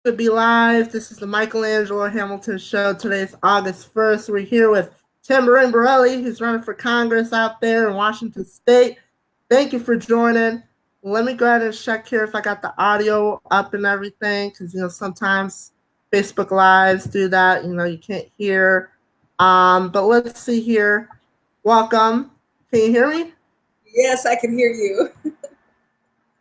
To be live. This is the Michaelangelo Hamilton Show. Today's August 1st. We're here with Tamborine Borrelli, who's running for Congress out there in Washington State. Thank you for joining. Let me go ahead and check here if I got the audio up and everything, because sometimes Facebook Lives do that. You can't hear. But let's see here. Welcome. Can you hear me? Yes, I can hear you.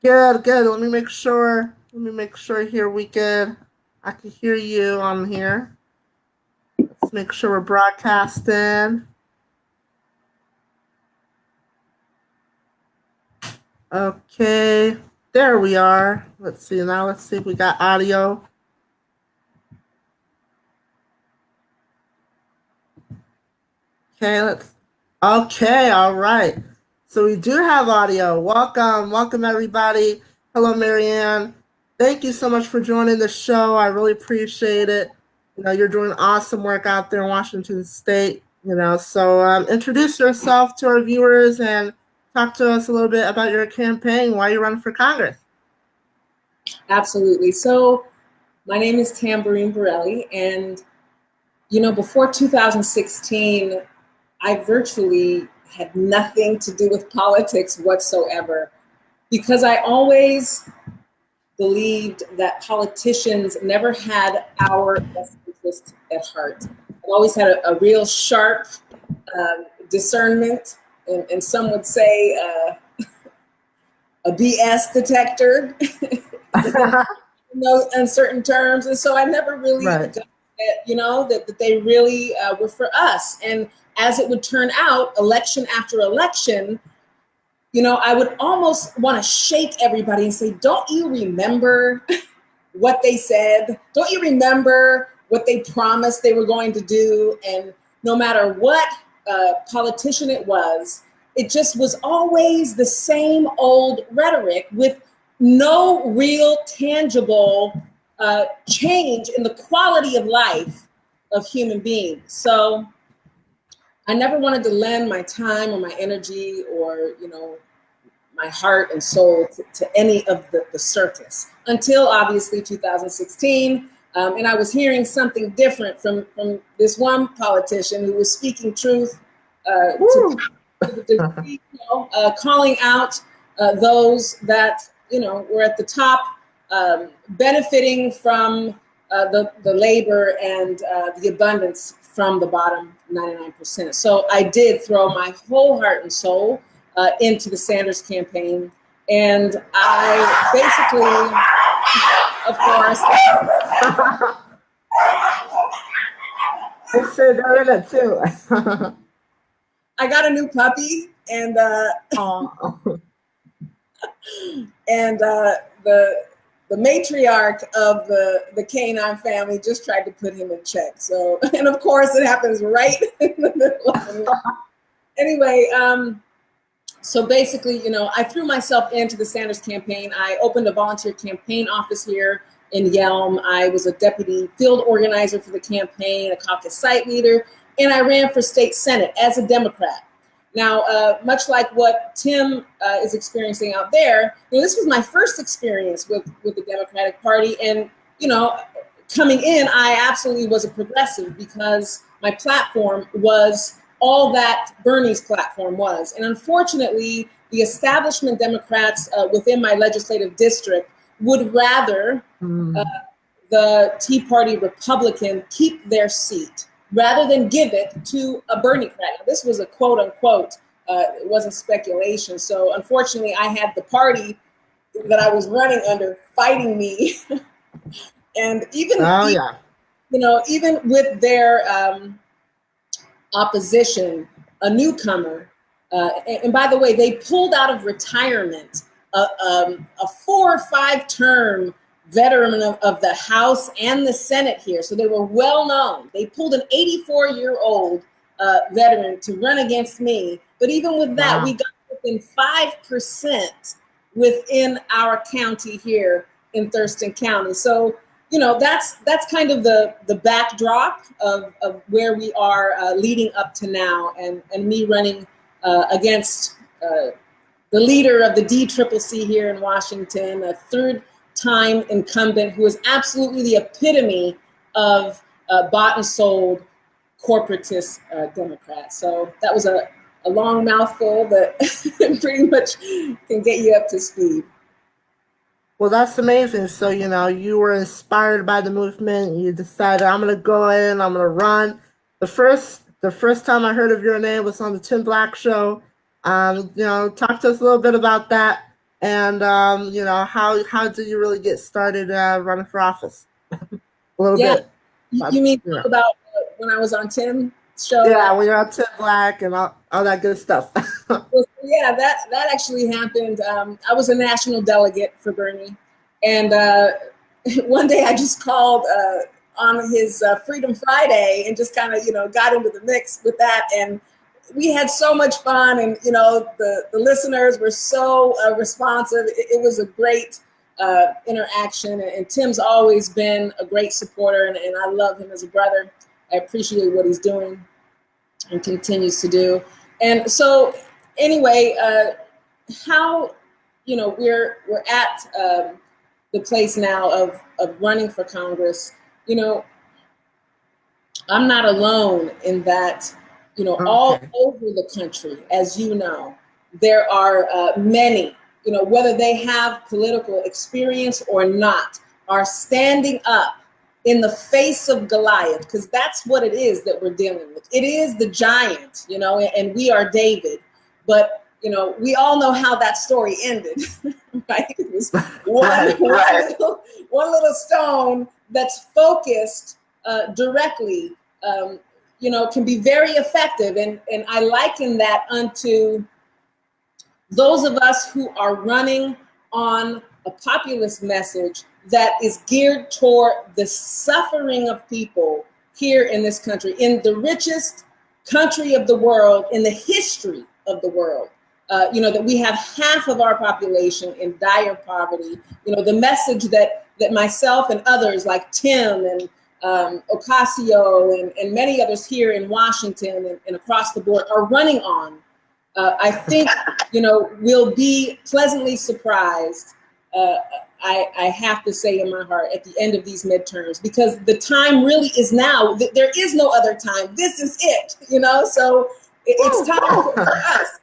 Good. Let me make sure. Here we good. I can hear you on here. Let's make sure we're broadcasting. Okay, there we are. Let's see now. Let's see if we got audio. Okay, all right. So we do have audio. Welcome everybody. Hello, Marianne. Thank you so much for joining the show. I really appreciate it. You're doing awesome work out there in Washington State. So introduce yourself to our viewers and talk to us a little bit about your campaign, why you're running for Congress. Absolutely. So my name is Tamborine Borrelli, and before 2016, I virtually had nothing to do with politics whatsoever, because I always believed that politicians never had our best interest at heart. I've always had a real sharp discernment, and some would say a BS detector, in certain terms. And so I never really got that they really were for us. And as it would turn out, election after election, I would almost want to shake everybody and say, don't you remember what they said? Don't you remember what they promised they were going to do? And no matter what politician it just was always the same old rhetoric with no real tangible change in the quality of life of human beings. So I never wanted to lend my time or my energy or, my heart and soul to any of the circus until obviously 2016. And I was hearing something different from this one politician who was speaking truth to the degree, calling out those that, were at the top, benefiting from the labor and the abundance from the bottom 99%. So I did throw my whole heart and soul into the Sanders campaign. And I basically, of course, I said they're in it too. I got a new puppy, and and the matriarch of the canine family just tried to put him in check. So, and of course it happens right in the middle of it. Anyway, so basically, I threw myself into the Sanders campaign. I opened a volunteer campaign office here in Yelm. I was a deputy field organizer for the campaign, a caucus site leader, and I ran for state senate as a Democrat. Now, much like what Tim is experiencing out there, this was my first experience with the Democratic Party. And, coming in, I absolutely was a progressive because my platform was all that Bernie's platform was. And unfortunately, the establishment Democrats within my legislative district would rather the Tea Party Republican keep their seat rather than give it to a Bernie-crat. Now, this was a quote unquote, it wasn't speculation. So unfortunately, I had the party that I was running under fighting me. And even with their opposition, a newcomer, and by the way, they pulled out of retirement a 4 or 5 term veteran of the House and the Senate here. So they were well known. They pulled an 84-year-old veteran to run against me. But even with that, we got within 5% within our county here in Thurston County. So, that's kind of the backdrop of where we are leading up to now, and me running against the leader of the DCCC here in Washington, a third time incumbent who is absolutely the epitome of bought and sold corporatist Democrat. So that was a long mouthful, but pretty much can get you up to speed. Well, that's amazing. So, you were inspired by the movement. You decided, I'm going to go in, I'm going to run. The first time I heard of your name was on the Tim Black Show. Talk to us a little bit about that. And, how did you really get started running for office? A little bit. You mean about when I was on Tim's show? Yeah, when you're on Tim Black and all that good stuff. Well, yeah, that actually happened. I was a national delegate for Bernie. And one day I just called on his Freedom Friday and just kind of, got into the mix with that. And we had so much fun. And, the listeners were so responsive. It was a great interaction. And Tim's always been a great supporter. And I love him as a brother. I appreciate what he's doing and continues to do. And so anyway, how, we're at the place now of running for Congress. I'm not alone in that, Okay. all over the country, as you know, there are many, whether they have political experience or not, are standing up in the face of Goliath, because that's what it is that we're dealing with. It is the giant, and we are David. But, we all know how that story ended, right? It was one little stone that's focused directly, can be very effective. And I liken that unto those of us who are running on a populist message that is geared toward the suffering of people here in this country, in the richest country of the world, in the history of the world. That we have half of our population in dire poverty. The message that myself and others like Tim and Ocasio and many others here in Washington and across the board are running on, I think, we'll be pleasantly surprised, I have to say in my heart, at the end of these midterms, because the time really is now. There is no other time. This is it, so it's time for us.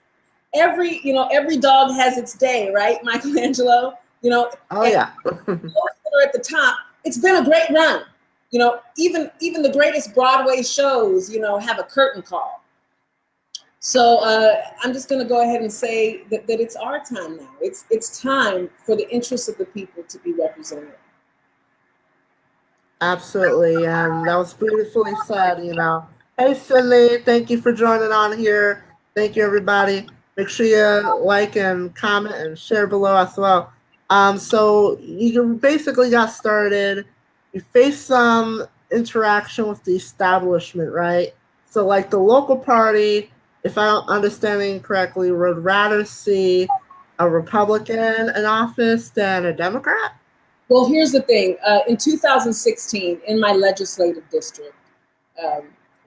Every dog has its day, right, Michaelangelo? Oh, yeah. Those that are at the top, it's been a great run. Even the greatest Broadway shows, have a curtain call. So I'm just going to go ahead and say that it's our time now. It's time for the interests of the people to be represented. Absolutely, and that was beautifully said. Hey, Cindy, thank you for joining on here. Thank you, everybody. Make sure you like and comment and share below as well. So you basically got started. You faced some interaction with the establishment, right? So like the local party, if I'm understanding correctly, would rather see a Republican in office than a Democrat? Well, here's the thing. In 2016, in my legislative district,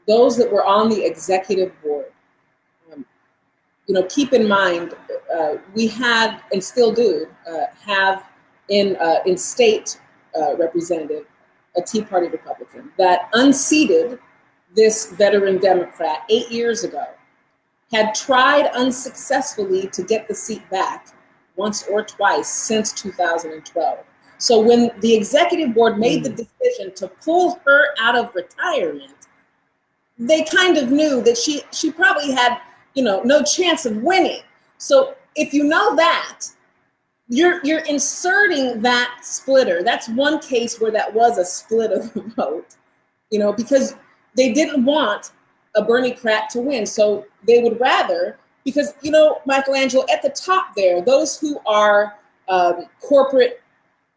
those that were on the executive board, keep in mind, we had and still do have in state representative a Tea Party Republican that unseated this veteran Democrat 8 years ago, had tried unsuccessfully to get the seat back once or twice since 2012. So when the executive board made the decision to pull her out of retirement, they kind of knew that she probably had, no chance of winning. So if you know that, you're inserting that splitter. That's one case where that was a split of the vote, because they didn't want a Bernie-crat to win. So they would rather, because, Michaelangelo, at the top there, those who are corporate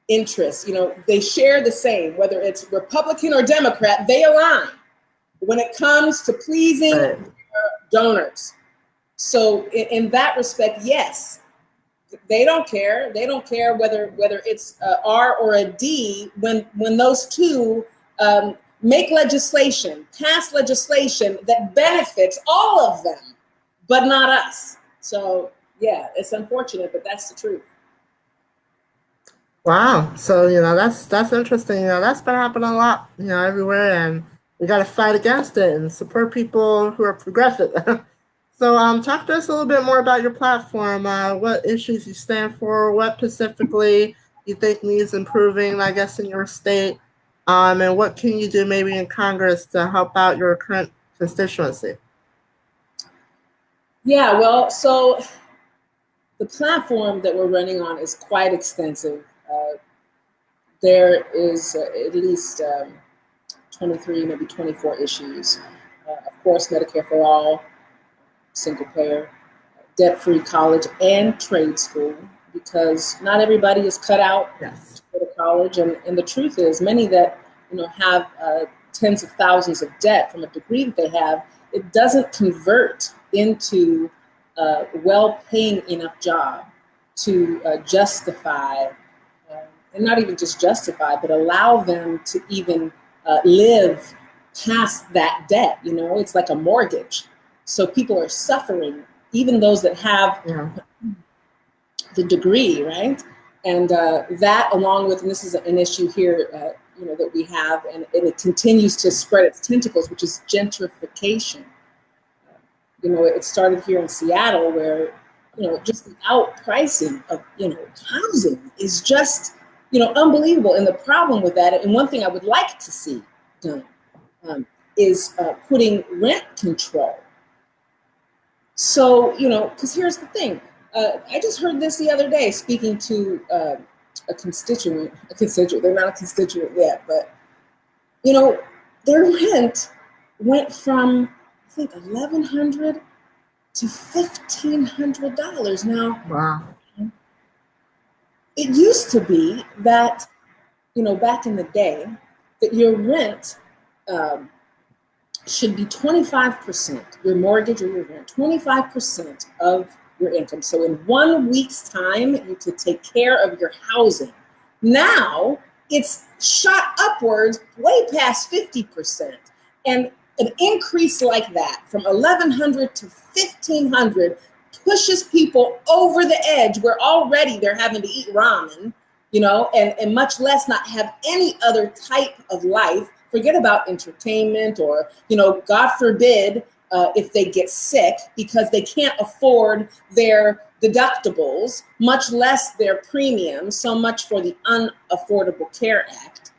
interests, they share the same, whether it's Republican or Democrat, they align when it comes to pleasing their donors. So in that respect, yes, they don't care. They don't care whether it's R or a D when those two make legislation, pass legislation that benefits all of them, but not us. So yeah, it's unfortunate, but that's the truth. Wow. So, that's interesting. That's been happening a lot, everywhere, and we got to fight against it and support people who are progressive. So, talk to us a little bit more about your platform. What issues you stand for, what specifically you think needs improving, I guess, in your state, and what can you do maybe in Congress to help out your current constituency? Yeah, well, so the platform that we're running on is quite extensive. There is at least 23, maybe 24 issues. Of course, Medicare for all, single payer, debt-free college and trade school, because not everybody is cut out Yes. to go to college. And the truth is, many that have tens of thousands of debt from a degree that they have, it doesn't convert into a well-paying enough job to justify, and not even just justify, but allow them to even live past that debt. It's like a mortgage. So people are suffering, even those that have the degree, right? And that, along with, and this is an issue here, that we have, and it continues to spread its tentacles, which is gentrification. It started here in Seattle, where, just the outpricing of, housing is just, unbelievable. And the problem with that, and one thing I would like to see done, is putting rent control. So, because here's the thing. I just heard this the other day speaking to a constituent, they're not a constituent yet, but, their rent went from, I think, $1,100 to $1,500. Now, Wow. it used to be that, back in the day, that your rent should be 25%, your mortgage or your rent, 25% of your income. So in 1 week's time, you could take care of your housing. Now it's shot upwards way past 50%. And an increase like that from $1,100 to $1,500 pushes people over the edge, where already they're having to eat ramen, and much less not have any other type of life. Forget about entertainment or, God forbid, if they get sick because they can't afford their deductibles, much less their premiums, so much for the Unaffordable Care Act.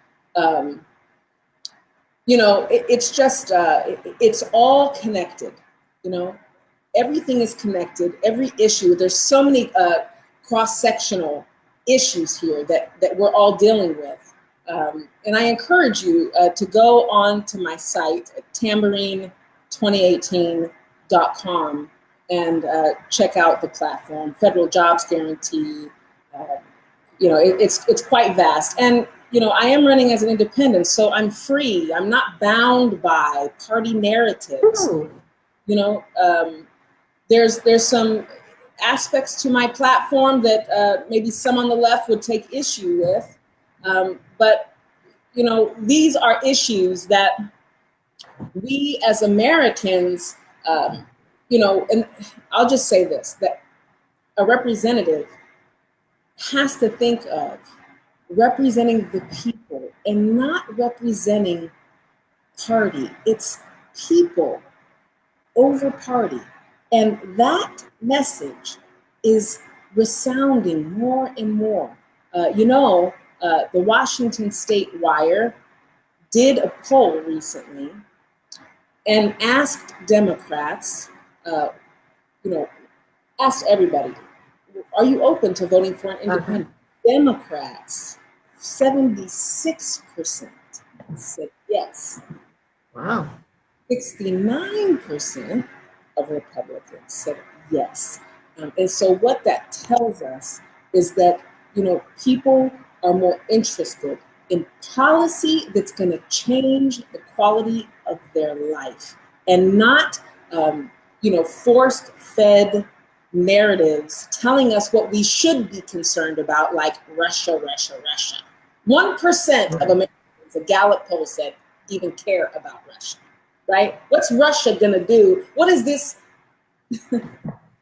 It's just, it's all connected, everything is connected, every issue. There's so many cross-sectional issues here that we're all dealing with. And I encourage you to go on to my site at Tamborine2018.com and check out the platform, Federal Jobs Guarantee. It's quite vast. And, I am running as an independent, so I'm free. I'm not bound by party narratives. There's some aspects to my platform that maybe some on the left would take issue with. But, these are issues that we as Americans, and I'll just say this, that a representative has to think of representing the people and not representing party. It's people over party. And that message is resounding more and more. The Washington State Wire did a poll recently and asked Democrats, asked everybody, are you open to voting for an independent? Democrats, 76% said yes. Wow. 69% of Republicans said yes. And so what that tells us is that, people are more interested in policy that's going to change the quality of their life, and not, forced fed narratives telling us what we should be concerned about, like Russia. 1% of Americans, a Gallup poll said, even care about Russia, right? What's Russia going to do? What is this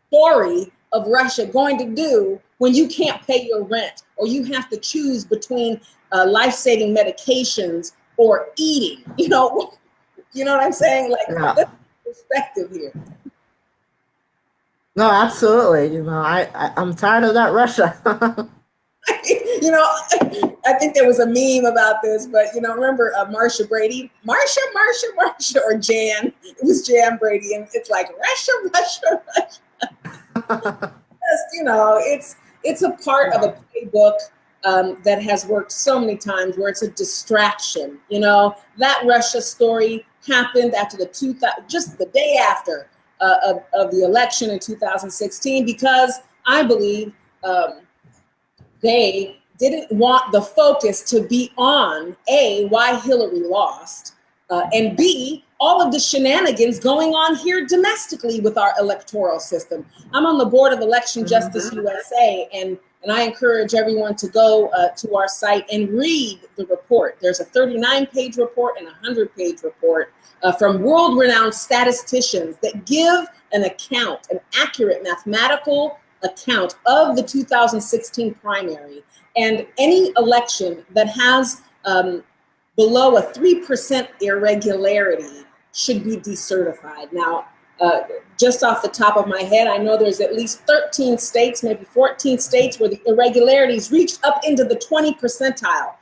story of Russia going to do when you can't pay your rent, or you have to choose between life-saving medications or eating. You know what I'm saying? Like, Yeah. let's put perspective here. No, absolutely. You know, I'm tired of that Russia. You know, I think there was a meme about this, but you know, remember Marsha Brady, Marsha, or Jan? It was Jan Brady, and it's like Russia. You know, it's a part of a playbook that has worked so many times, where it's a distraction. You know, that Russia story happened after just the day after of the election in 2016, because I believe they didn't want the focus to be on A, why Hillary lost, and B, all of the shenanigans going on here domestically with our electoral system. I'm on the board of Election Justice USA, and I encourage everyone to go to our site and read the report. There's a 39-page report and a 100-page report from world-renowned statisticians that give an account, an accurate mathematical account of the 2016 primary, and any election that has below a 3% irregularity should be decertified. Now, just off the top of my head, I know there's at least 13 states, maybe 14 states, where the irregularities reached up into the 20 percentile.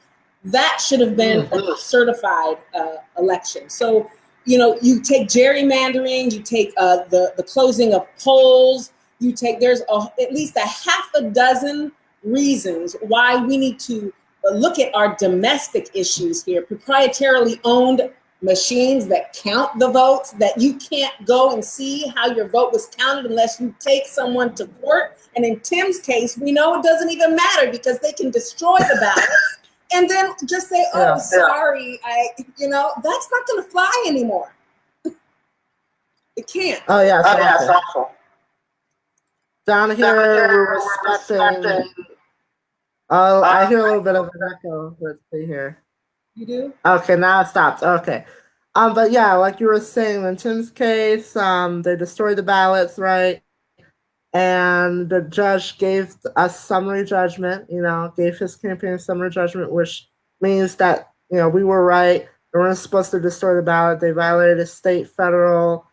That should have been a certified election. So, you know, you take gerrymandering, you take the closing of polls, there's at least a half a dozen reasons why we need to look at our domestic issues here. Proprietarily owned machines that count the votes, that you can't go and see how your vote was counted unless you take someone to court. And in Tim's case, we know it doesn't even matter, because they can destroy the ballots and then just say, oh, sorry, that's not going to fly anymore. It can't. Oh, yeah, it's awful. Down here, we're respecting. Oh, I hear a little bit of an echo. Let's see here. You do? Okay, now it stopped. Okay. But yeah, like you were saying, in Tim's case, they destroyed the ballots, right? And the judge gave a summary judgment, gave his campaign a summary judgment, which means that, we were right. They weren't supposed to destroy the ballot. They violated state, federal,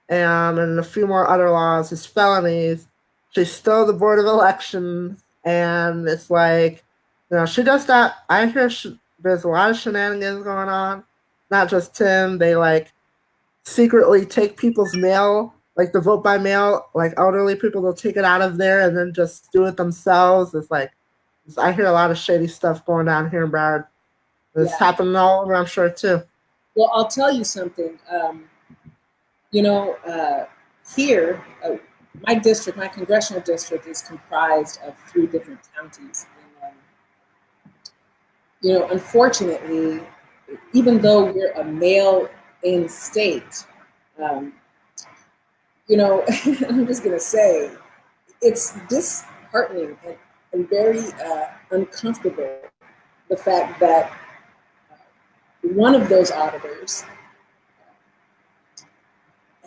and a few more other laws, as felonies. She's still the Board of Elections, and it's like, she does that. I hear there's a lot of shenanigans going on. Not just Tim. They secretly take people's mail, like the vote by mail, like elderly people, they'll take it out of there and then just do it themselves. It's like, I hear a lot of shady stuff going on here in Broward. It's happening all over, I'm sure, too. Well, I'll tell you something. Here, my district, my congressional district, is comprised of 3 different counties. And, unfortunately, even though we're a mail-in state, I'm just going to say, it's disheartening and very uncomfortable, the fact that one of those auditors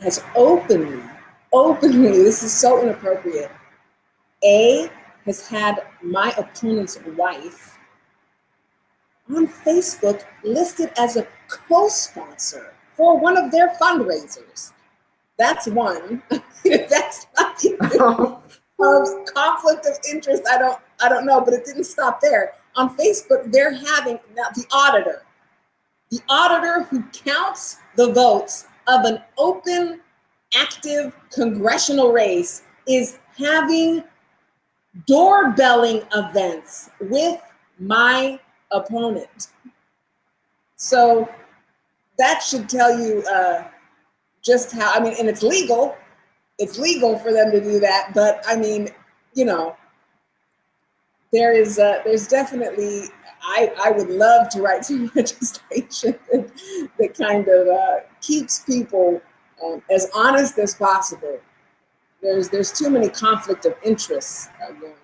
has openly, this is so inappropriate, has had my opponent's wife on Facebook listed as a co-sponsor for one of their fundraisers. That's one. That's not conflict of interest. I don't know, but it didn't stop there. On Facebook, they're having now the auditor who counts the votes of an open, active congressional race is having doorbelling events with my opponent. So that should tell you just how, and it's legal for them to do that, but there's definitely, I would love to write some legislation that kind of keeps people as honest as possible. There's too many conflict of interests going on,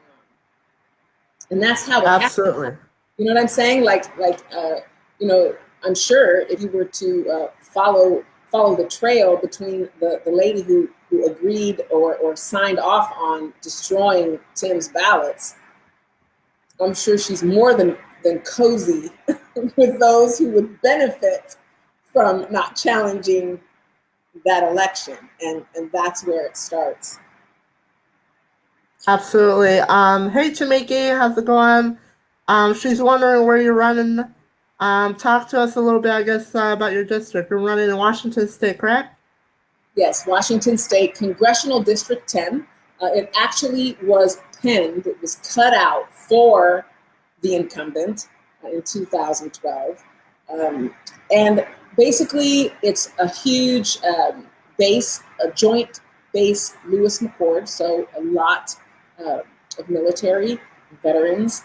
and that's how it absolutely happens. You know what I'm saying? I'm sure if you were to follow the trail between the lady who who agreed or signed off on destroying Tim's ballots, I'm sure she's more than cozy with those who would benefit from not challenging that election. And that's where it starts. Absolutely. Hey, Tamiki, how's it going? She's wondering where you're running. Talk to us a little bit, I guess, about your district. You're running in Washington State, correct? Yes, Washington State, Congressional District 10. It actually was penned, it was cut out for the incumbent in 2012. And basically, it's a huge base, a joint base Lewis McChord, so a lot of military veterans.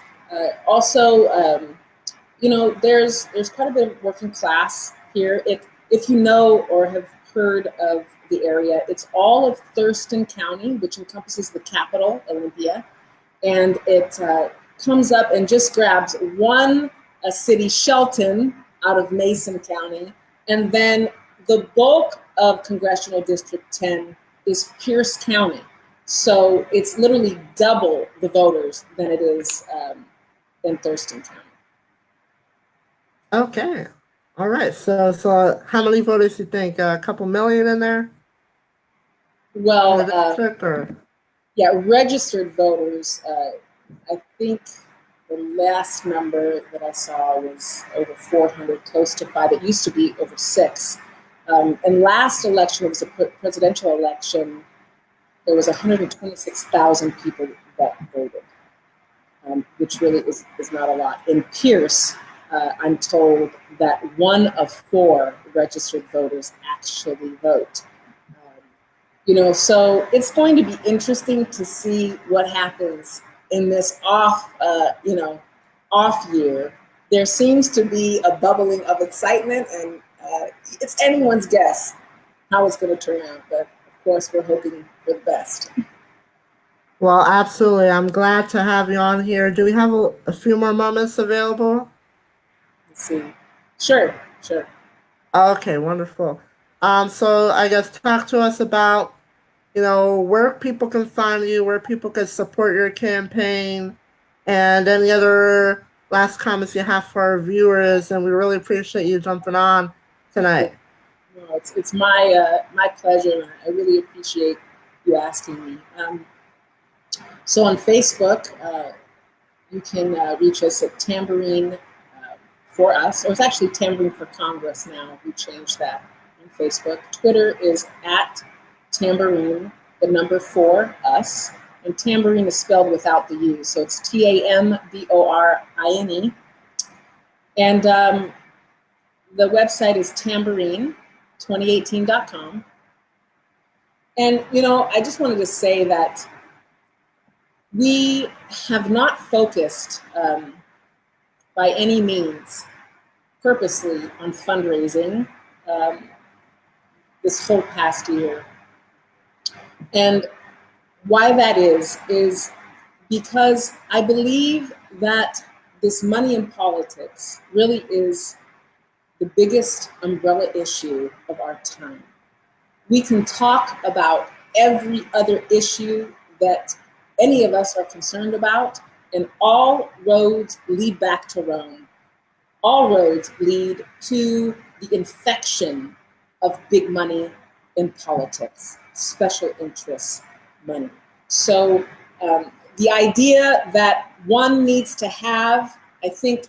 Also, you know, there's quite a bit of working class here. If you know or have heard of the area, it's all of Thurston County, which encompasses the capital, Olympia, and it comes up and just grabs one city, Shelton, out of Mason County, and then the bulk of Congressional District 10 is Pierce County. So it's literally double the voters than it is in Thurston County. Okay. All right. So how many voters do you think? A couple million in there? Well, or? Yeah, registered voters, I think the last number that I saw was over 400, close to 5. It used to be over 6. And last election, it was a presidential election, there was 126,000 people that voted, which really is not a lot. In Pierce, I'm told that 1 of 4 registered voters actually vote. You know, so it's going to be interesting to see what happens in this off year. There seems to be a bubbling of excitement, and it's anyone's guess how it's going to turn out. But of course, we're hoping for the best. Well, absolutely. I'm glad to have you on here. Do we have a few more moments available? Let's see. Sure. Okay, wonderful. So I guess talk to us about, where people can find you, where people can support your campaign, and any other last comments you have for our viewers. And we really appreciate you jumping on tonight. No, it's my pleasure. I really appreciate you asking me. So on Facebook, you can reach us at Tamborine for Us, or it's actually Tamborine for Congress now. We changed that on Facebook. Twitter is at Tamborine, the number 4 Us, and Tamborine is spelled without the U, so it's Tamborine. And the website is tamborine2018.com. And, I just wanted to say that we have not focused by any means purposely on fundraising this whole past year. And why that is because I believe that this money in politics really is the biggest umbrella issue of our time. We can talk about every other issue that any of us are concerned about, and all roads lead back to Rome. All roads lead to the infection of big money in politics, special interest money. So the idea that one needs to have, I think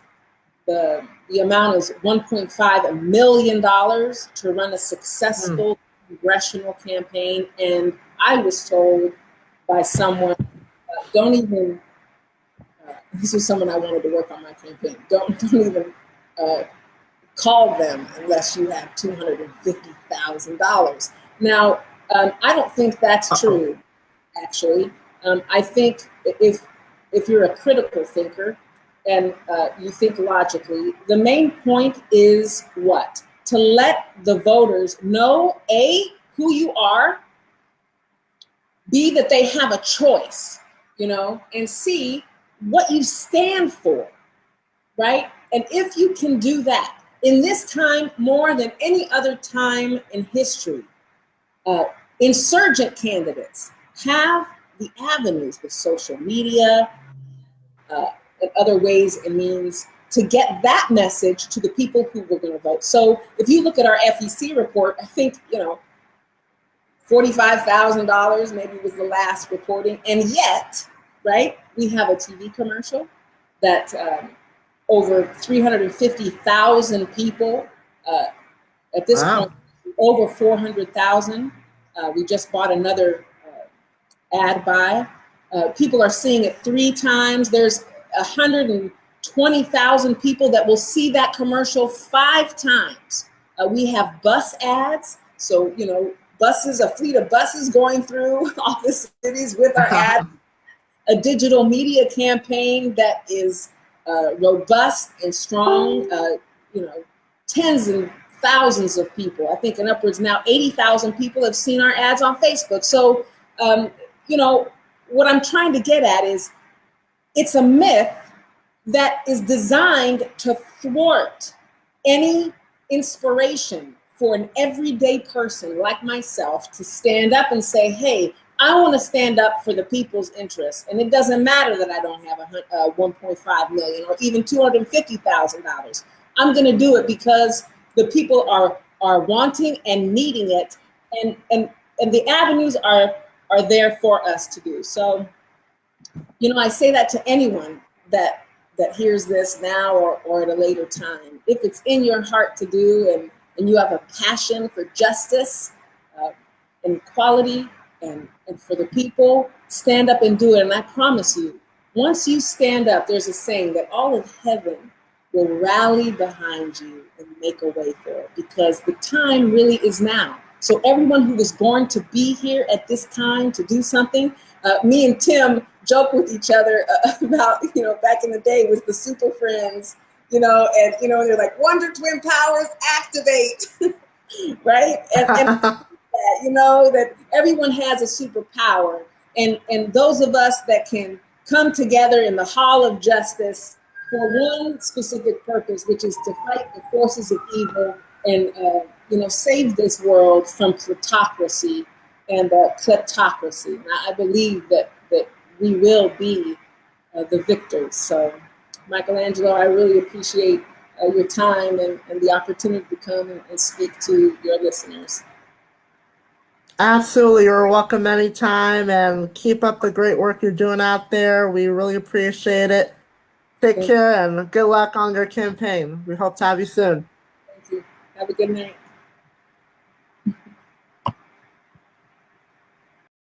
the amount is $1.5 million to run a successful congressional campaign. And I was told by someone, don't even, this was someone I wanted to work on my campaign, don't even call them unless you have $250,000. Now, I don't think that's true, actually. I think if you're a critical thinker and you think logically, the main point is what? To let the voters know, A, who you are, B, that they have a choice, and C, what you stand for, right? And if you can do that in this time more than any other time in history, insurgent candidates have the avenues with social media and other ways and means to get that message to the people who were going to vote. So if you look at our FEC report, I think, $45,000 maybe was the last reporting. And yet, right, we have a TV commercial that over 350,000 people at this point, over 400,000. We just bought another ad buy. People are seeing it 3 times. There's 120,000 people that will see that commercial 5 times. We have bus ads. So, buses, a fleet of buses going through all the cities with our ad. A digital media campaign that is robust and strong. Tens and thousands of people. I think in upwards now 80,000 people have seen our ads on Facebook. So, what I'm trying to get at is it's a myth that is designed to thwart any inspiration for an everyday person like myself to stand up and say, hey, I want to stand up for the people's interests. And it doesn't matter that I don't have $1.5 million or even $250,000. I'm going to do it because the people are wanting and needing it. And the avenues are there for us to do. So, I say that to anyone that hears this now or at a later time. If it's in your heart to do and you have a passion for justice and equality and for the people, stand up and do it. And I promise you, once you stand up, there's a saying that all of heaven will rally behind you and make a way for it, because the time really is now. So everyone who was born to be here at this time to do something, me and Tim joke with each other about, back in the day was the Super Friends, and they're like, Wonder Twin powers activate, right? And that everyone has a superpower, and those of us that can come together in the Hall of Justice for one specific purpose, which is to fight the forces of evil and save this world from plutocracy and kleptocracy. And I believe that we will be the victors. So, Michaelangelo, I really appreciate your time and the opportunity to come and speak to your listeners. Absolutely. You're welcome anytime, and keep up the great work you're doing out there. We really appreciate it. Take care and good luck on your campaign. We hope to have you soon. Thank you. Have a good night.